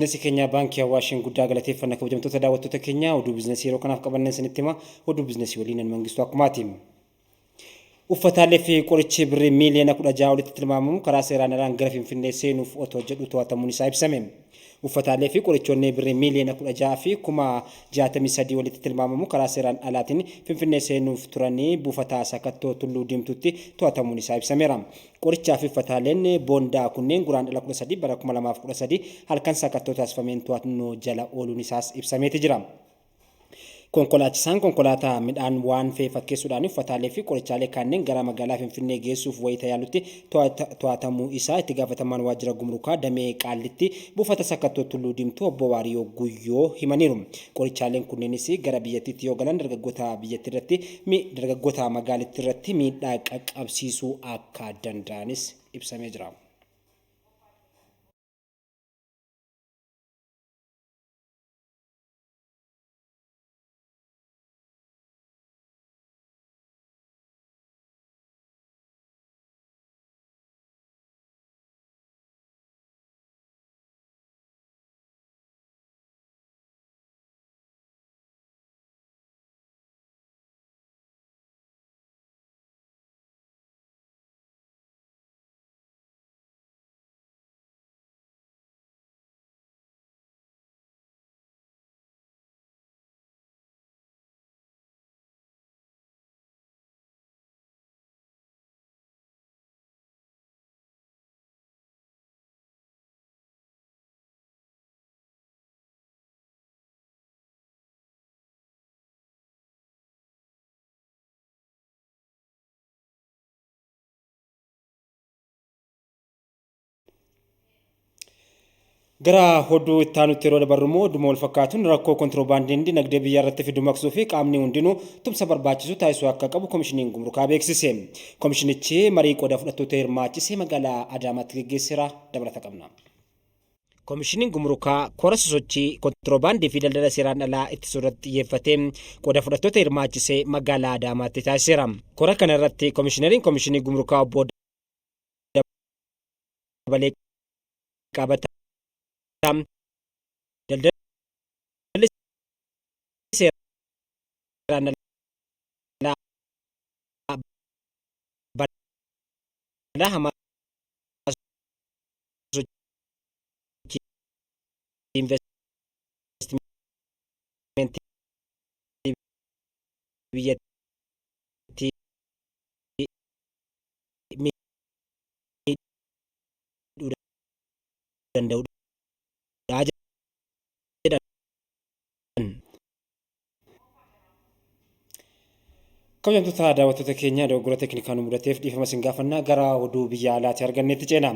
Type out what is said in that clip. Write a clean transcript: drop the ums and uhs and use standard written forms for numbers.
Bizinasii keenya baankii Hawaashiin guddaa galateeffannaa kabajamtoota daawwattoota keenya oduu bizinasii yeroo kanaaf qabanne isinitti hima. Oduu bizinasii waliin mangistuu akkumaati. Uffataalee fi qorichi birrii miiliyoona 16 walitti tilmaamamu karaa seeraan alaan gara Finfinnee seenuuf otoo jedhu to'atamuun isaa ibsame. Uffataalee fi qorichoonni birrii miiliyoona 16 fi 63 walitti tilmaamamu karaa seeraan alaatiin Finfinnee seenuuf turanii buufata sakattoo Tulluu Diimtuutti to'atamuun isaa ibsameera. Qorichaa fi uffataaleen boondaa kunneen guraandhala 13 bara 2013 halkan sakattoo taasifameen to'annoo jala ooluun isaas ibsameeti jira. Konkolaachisaan konkolaataa midhaan waan fe'e fakkeessuudhaan uffataalee fi qorichaalee kanneen gara magaalaa Finfinnee geessuuf wayita yaalutti to'atamuu isaa itti gaafatamaan waajjira gumrukaa damee Qaallitti buufata sakattoo Tulluu Diimtuu obbo Waariyoo Guyyoo himaniiru. Qorichaaleen kunneenis gara biyyattiitti yoo galan dargaggoota magaalittii irratti miidhaa qaqqabsiisuu akka danda'anis ibsamee jira. Gara oduu itti aanutti yeroo dabarru immoo oduma wal fakkaatuun rakkoo kontiroobaandii dinagdee biyya irratti fidu maqsuu fi qaamni hundinuu tumsa barbaachisu taasisuu akka qabu komishiniin gumrukaa beeksise. Komishinichi marii qooda fudhattoota hirmaachisee magaalaa Adaamaatti gaggeesseera dabalata qabna. Komishiniin gumrukaa kora sosochii kontiroobaandii fi daldala seeraan alaa ittisuu irratti xiyyeeffatee qooda fudhattoota hirmaachisee magaalaa Adaamaatti taasiseera. Kora kana irratti komishineriin komishinii gumrukaa obbo Dabalee Qabataa daldalli seeraan alaa balaa hamaa sochii investimentii biyyattii miidhuu danda'udha. Kabajamtoota daawwattoota keenya dogoggora teeknikaan mudateef dhiifama isin gaafanna gara oduu biyya alaatti arganneetti ceena.